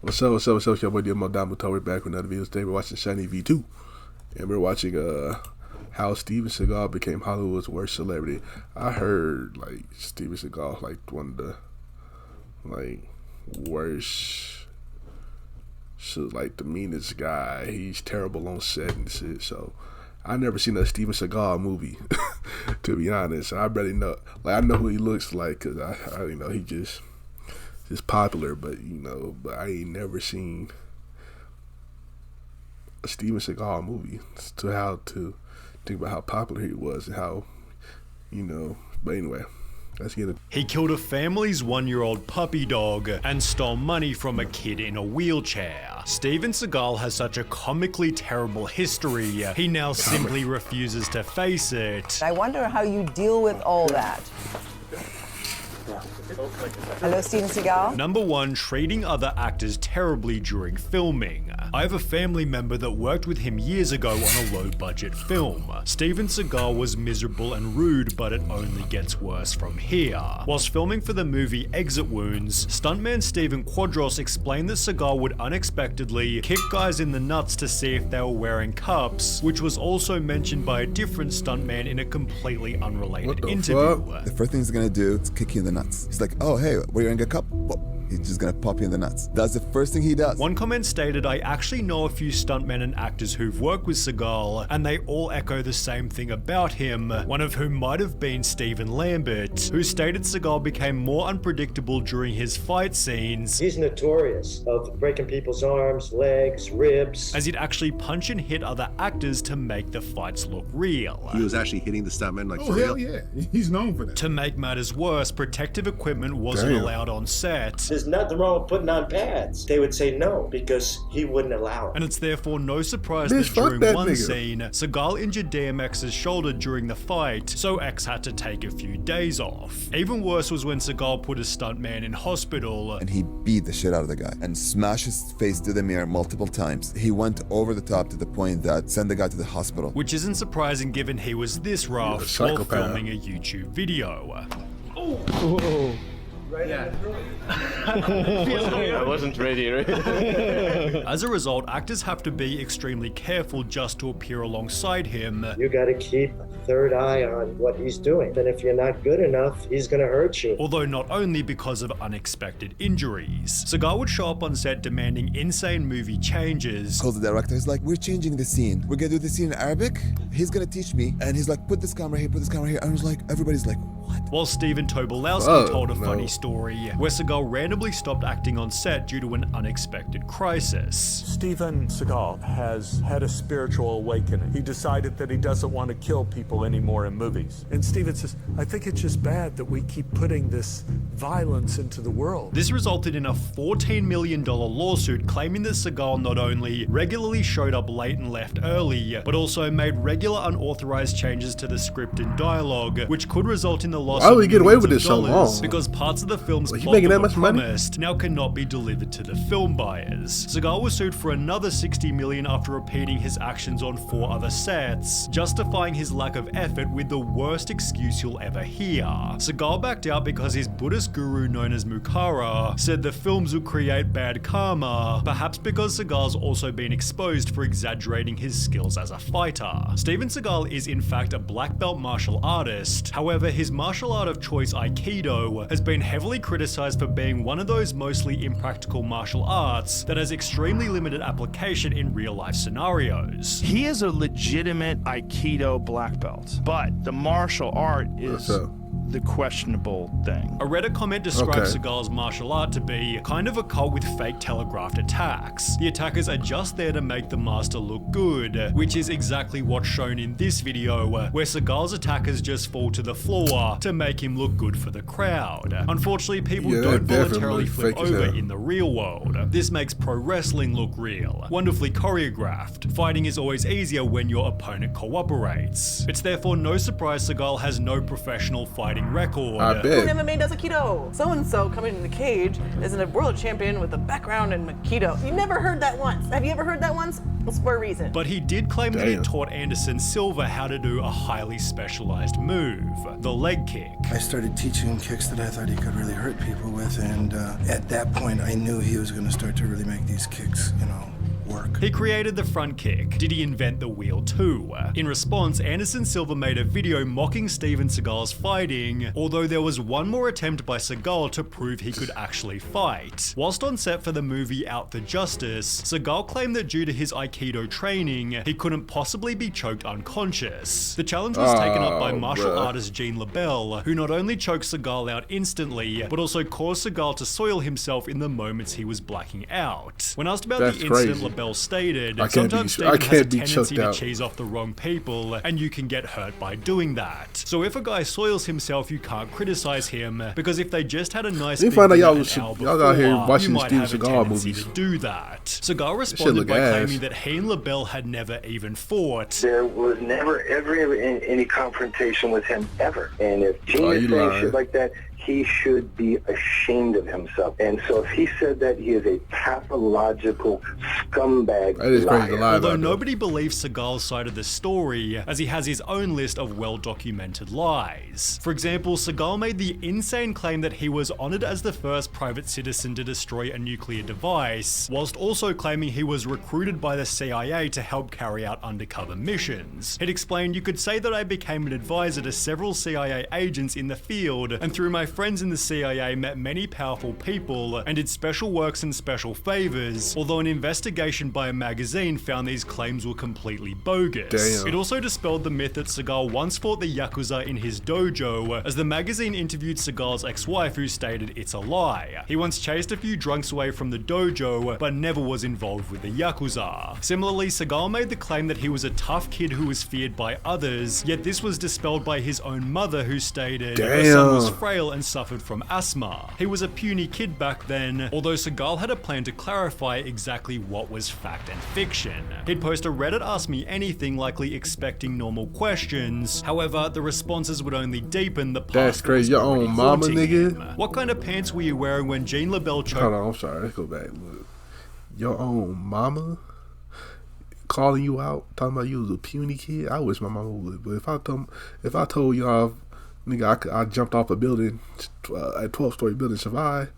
What's up, your boy Domuto. We're back with another video today. We're watching SunnyV2. And we're watching how Steven Seagal became Hollywood's worst celebrity. I heard like Steven Seagal like one of the worst, like the meanest guy. He's terrible on set and shit. So I never seen a Steven Seagal movie, to be honest. I barely know. Like I know who he looks like because I know he just popular, but but I ain't never seen a Steven Seagal movie to think about how popular he was and how but anyway, let's get it. He killed a family's 1-year-old puppy dog and stole money from a kid in a wheelchair. Steven Seagal has such a comically terrible history, he now simply refuses to face it. I wonder how you deal with all that. Hello, Steven Seagal. Number 1, treating other actors terribly during filming. I have a family member that worked with him years ago on a low-budget film. Steven Seagal was miserable and rude, but it only gets worse from here. Whilst filming for the movie Exit Wounds, stuntman Steven Quadros explained that Seagal would unexpectedly kick guys in the nuts to see if they were wearing cups, which was also mentioned by a different stuntman in a completely unrelated interview. The first thing he's gonna do is kick you in the nuts. He's like, oh hey, we're wearing a cup? Well, he's just gonna pop you in the nuts. That's the first thing he does. One comment stated, I actually know a few stuntmen and actors who've worked with Seagal, and they all echo the same thing about him, one of whom might have been Stephen Lambert, who stated Seagal became more unpredictable during his fight scenes. He's notorious of breaking people's arms, legs, ribs, as he'd actually punch and hit other actors to make the fights look real. He was actually hitting the stuntmen like for real? Hell yeah, he's known for that. To make matters worse, protective equipment wasn't allowed on set. There's nothing wrong with putting on pads. They would say no because he wouldn't allow it. And it's therefore no surprise that during one scene, Seagal injured DMX's shoulder during the fight, so X had to take a few days off. Even worse was when Seagal put a stuntman in hospital. And he beat the shit out of the guy and smashed his face to the mirror multiple times. He went over the top to the point that sent the guy to the hospital. Which isn't surprising given he was this rough while filming a YouTube video. Oh. Right, yeah. I wasn't ready, right? As a result, actors have to be extremely careful just to appear alongside him. You gotta keep a third eye on what he's doing. And if you're not good enough, he's gonna hurt you. Although not only because of unexpected injuries. Seagal would show up on set demanding insane movie changes. Calls the director, he's like, we're changing the scene. We're gonna do the scene in Arabic. He's gonna teach me. And he's like, put this camera here, put this camera here. And I was like, everybody's like, what? While Stephen Tobolowsky told a funny story where Seagal randomly stopped acting on set due to an unexpected crisis. Steven Seagal has had a spiritual awakening. He decided that he doesn't want to kill people anymore in movies. And Steven says, I think it's just bad that we keep putting this violence into the world. This resulted in a $14 million lawsuit claiming that Seagal not only regularly showed up late and left early, but also made regular unauthorized changes to the script and dialogue, which could result in the loss of get away with this so long? Because parts of the film's plot making that that much promised now cannot be delivered to the film buyers. Seagal was sued for another $60 million after repeating his actions on 4 other sets, justifying his lack of effort with the worst excuse you'll ever hear. Seagal backed out because his Buddhist guru known as Mukara said the films would create bad karma, perhaps because Seagal's also been exposed for exaggerating his skills as a fighter. Steven Seagal is in fact a black belt martial artist, however his martial art of choice Aikido has been heavily criticized for being one of those mostly impractical martial arts that has extremely limited application in real life scenarios. He is a legitimate Aikido black belt, but the martial art is the questionable thing. A Reddit comment describes Seagal's martial art to be kind of a cult with fake telegraphed attacks. The attackers are just there to make the master look good, which is exactly what's shown in this video, where Seagal's attackers just fall to the floor to make him look good for the crowd. Unfortunately, people don't voluntarily flip over in the real world. This makes pro wrestling look real, wonderfully choreographed. Fighting is always easier when your opponent cooperates. It's therefore no surprise Seagal has no professional fighting fighting record. I bet. Who in MMA does Aikido? So-and-so coming in the cage is a world champion with a background in Aikido. You never heard that once. Have you ever heard that once? It's for a reason. But he did claim that he Damn. taught Anderson Silva how to do a highly specialized move, the leg kick. I started teaching him kicks that I thought he could really hurt people with, and at that point I knew he was going to start to really make these kicks, work. He created the front kick. Did he invent the wheel too? In response, Anderson Silva made a video mocking Steven Seagal's fighting, although there was one more attempt by Seagal to prove he could actually fight. Whilst on set for the movie Out for Justice, Seagal claimed that due to his Aikido training, he couldn't possibly be choked unconscious. The challenge was taken up by martial artist Gene LaBelle, who not only choked Seagal out instantly, but also caused Seagal to soil himself in the moments he was blacking out. When asked about the incident, LaBelle stated, sometimes Steven has a tendency to cheese off the wrong people, and you can get hurt by doing that. So if a guy soils himself, you can't criticize him, because if they just had a nice big find out dinner y'all an hour y'all out here before, watching you might Steven have a Seagal tendency movies. to do that. Seagal responded by claiming that he and LaBelle had never even fought. There was never ever any confrontation with him ever. And if Gene is saying shit like that, he should be ashamed of himself. And so if he said that, he is a pathological scumbag liar. Although nobody believes Seagal's side of the story, as he has his own list of well-documented lies. For example, Seagal made the insane claim that he was honored as the first private citizen to destroy a nuclear device, whilst also claiming he was recruited by the CIA to help carry out undercover missions. He'd explained, "You could say that I became an advisor to several CIA agents in the field, and through my friends in the CIA met many powerful people and did special works and special favors, although an investigation by a magazine found these claims were completely bogus." It also dispelled the myth that Seagal once fought the Yakuza in his dojo, as the magazine interviewed Seagal's ex-wife who stated it's a lie. He once chased a few drunks away from the dojo, but never was involved with the Yakuza. Similarly, Seagal made the claim that he was a tough kid who was feared by others, yet this was dispelled by his own mother who stated her son was frail and suffered from asthma. He was a puny kid back then, although Seagal had a plan to clarify exactly what was fact and fiction. He'd post a Reddit Ask Me Anything, likely expecting normal questions. However, the responses would only deepen the past. That's crazy. Your own mama, nigga. Him. What kind of pants were you wearing when Gene LaBelle choked? Hold on, I'm sorry. Let's go back. Look. Your own mama calling you out, talking about you was a puny kid. I wish my mama would, but if I told y'all, nigga, I jumped off a building, a 12-story building, survived,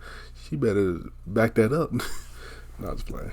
she better back that up. Not just playing.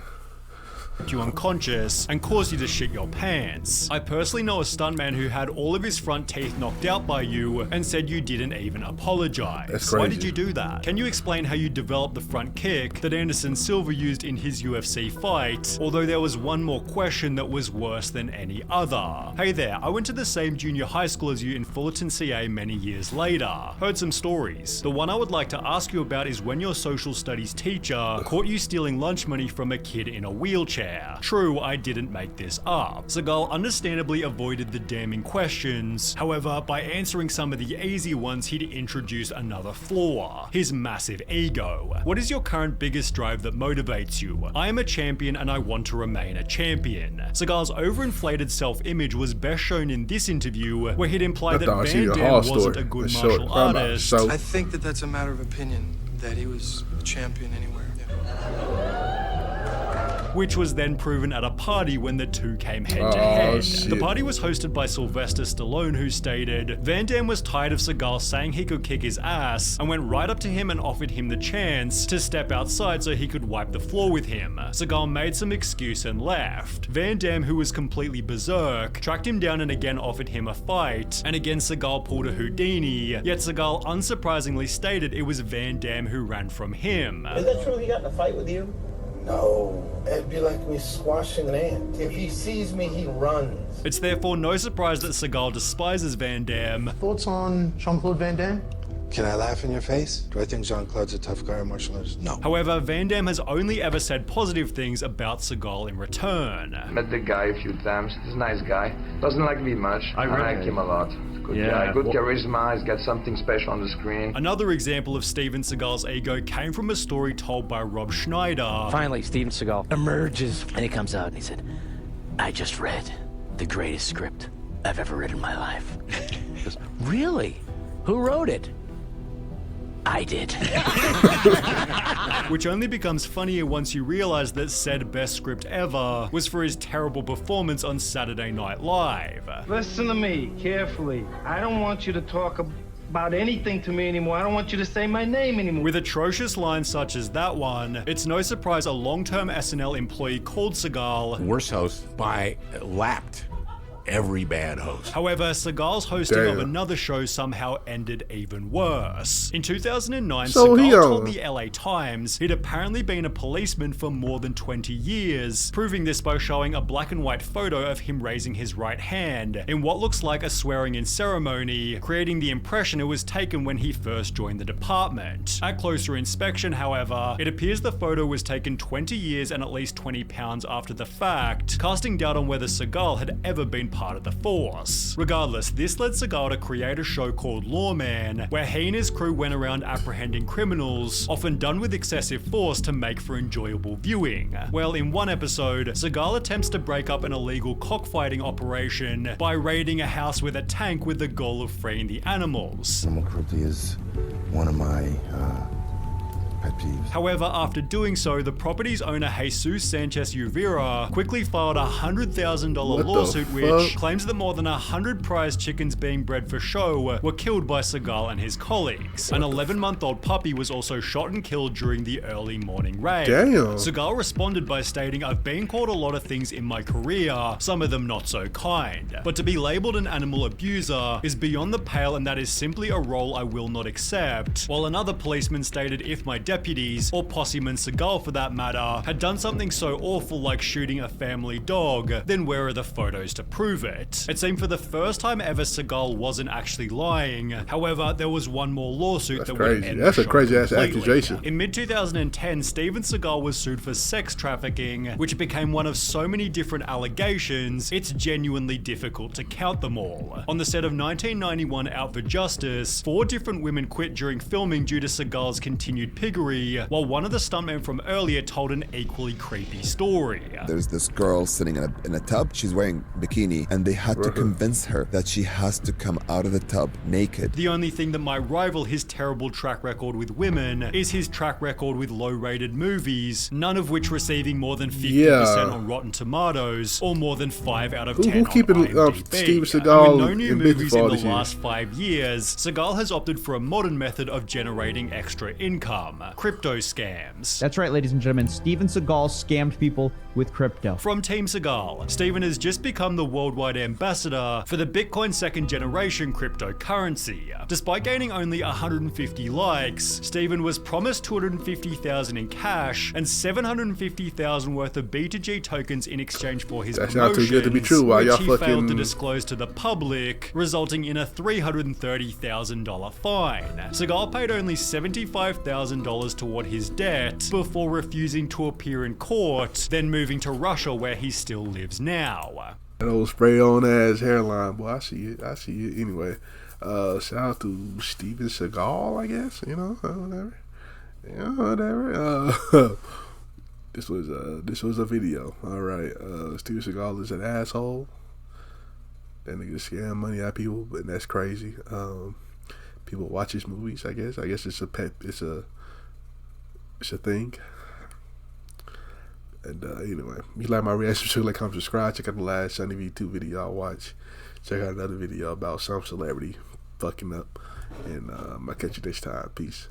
You unconscious and caused you to shit your pants. I personally know a stuntman who had all of his front teeth knocked out by you and said you didn't even apologize. That's crazy. Why did you do that? Can you explain how you developed the front kick that Anderson Silva used in his UFC fight? Although there was one more question that was worse than any other. Hey there, I went to the same junior high school as you in Fullerton, CA many years later. Heard some stories. The one I would like to ask you about is when your social studies teacher caught you stealing lunch money from a kid in a wheelchair. True, I didn't make this up. Seagal understandably avoided the damning questions. However, by answering some of the easy ones, he'd introduce another flaw: his massive ego. What is your current biggest drive that motivates you? I am a champion and I want to remain a champion. Seagal's overinflated self-image was best shown in this interview, where he'd implied that Van Damme wasn't a good martial artist. I think that that's a matter of opinion, that he was a champion anywhere. Which was then proven at a party when the two came head to head. Shit. The party was hosted by Sylvester Stallone, who stated, Van Damme was tired of Seagal saying he could kick his ass and went right up to him and offered him the chance to step outside so he could wipe the floor with him. Seagal made some excuse and left. Van Damme, who was completely berserk, tracked him down and again offered him a fight, and again Seagal pulled a Houdini, yet Seagal unsurprisingly stated it was Van Damme who ran from him. Is that true he got in a fight with you? No, it'd be like me squashing an ant. If he sees me, he runs. It's therefore no surprise that Seagal despises Van Damme. Thoughts on Jean-Claude Van Damme? Can I laugh in your face? Do I think Jean-Claude's a tough guy in martial arts? No. However, Van Damme has only ever said positive things about Seagal in return. Met the guy a few times. He's a nice guy. Doesn't like me much. I like him a lot. Good guy, good charisma, he's got something special on the screen. Another example of Steven Seagal's ego came from a story told by Rob Schneider. Finally, Steven Seagal emerges, and he comes out and he said, I just read the greatest script I've ever read in my life. He goes, really? Who wrote it? I did. Which only becomes funnier once you realize that said best script ever was for his terrible performance on Saturday Night Live. Listen to me carefully. I don't want you to talk about anything to me anymore. I don't want you to say my name anymore. With atrocious lines such as that one, it's no surprise a long-term SNL employee called Seagal worst host by lapped every bad host. However, Seagal's hosting of another show somehow ended even worse. In 2009, Seagal told the LA Times he'd apparently been a policeman for more than 20 years, proving this by showing a black and white photo of him raising his right hand in what looks like a swearing-in ceremony, creating the impression it was taken when he first joined the department. At closer inspection, however, it appears the photo was taken 20 years and at least 20 pounds after the fact, casting doubt on whether Seagal had ever been part of the force. Regardless, this led Seagal to create a show called Lawman, where he and his crew went around apprehending criminals, often done with excessive force to make for enjoyable viewing. Well, in one episode, Seagal attempts to break up an illegal cockfighting operation by raiding a house with a tank with the goal of freeing the animals. Animal cruelty is one of my pet peeves. However, after doing so, the property's owner Jesus Sanchez Uvera quickly filed a $100,000 lawsuit which claims that more than 100 prize chickens being bred for show were killed by Seagal and his colleagues. An 11-month-old puppy was also shot and killed during the early morning raid. Seagal responded by stating, "I've been called a lot of things in my career, some of them not so kind. But to be labeled an animal abuser is beyond the pale and that is simply a role I will not accept." While another policeman stated if my deputies, or Posseman Seagal for that matter, had done something so awful like shooting a family dog, then where are the photos to prove it? It seemed for the first time ever Seagal wasn't actually lying. However, there was one more lawsuit that would end That's the a show crazy ass completely. accusation. In mid-2010, Steven Seagal was sued for sex trafficking, which became one of so many different allegations, it's genuinely difficult to count them all. On the set of 1991 Out for Justice, 4 different women quit during filming due to Seagal's continued piggery, while one of the stuntmen from earlier told an equally creepy story. There's this girl sitting in a tub. She's wearing bikini, and they had to convince her that she has to come out of the tub naked. The only thing that might rival his terrible track record with women is his track record with low-rated movies, none of which receiving more than 50% on Rotten Tomatoes, or more than 5 out of 10 Who keeping IMDb. Steven Seagal With no new in movies business in for all the this year? last 5 years, Seagal has opted for a modern method of generating extra income: crypto scams. That's right, ladies and gentlemen. Steven Seagal scammed people with crypto. From Team Seagal, Steven has just become the worldwide ambassador for the Bitcoin second generation cryptocurrency. Despite gaining only 150 likes, Steven was promised $250,000 in cash and $750,000 worth of B2G tokens in exchange for his That's promotions, not too good to be true. While which y'all he failed to fucking disclose to the public, resulting in a $330,000 fine. Seagal paid only $75,000 toward his debt before refusing to appear in court, then moving to Russia where he still lives now. That old spray on ass hairline, boy. I see it. Anyway, shout out to Steven Seagal, I guess. Whatever. Yeah, whatever. This was a video. All right. Steven Seagal is an asshole. That nigga scam money out of people, and that's crazy. People watch his movies. I guess it's a pet. It's a thing. And anyway, if you like my reaction, like, comment, subscribe. Check out the last SunnyV2 video I watched. Check out another video about some celebrity fucking up. And I'll catch you next time. Peace.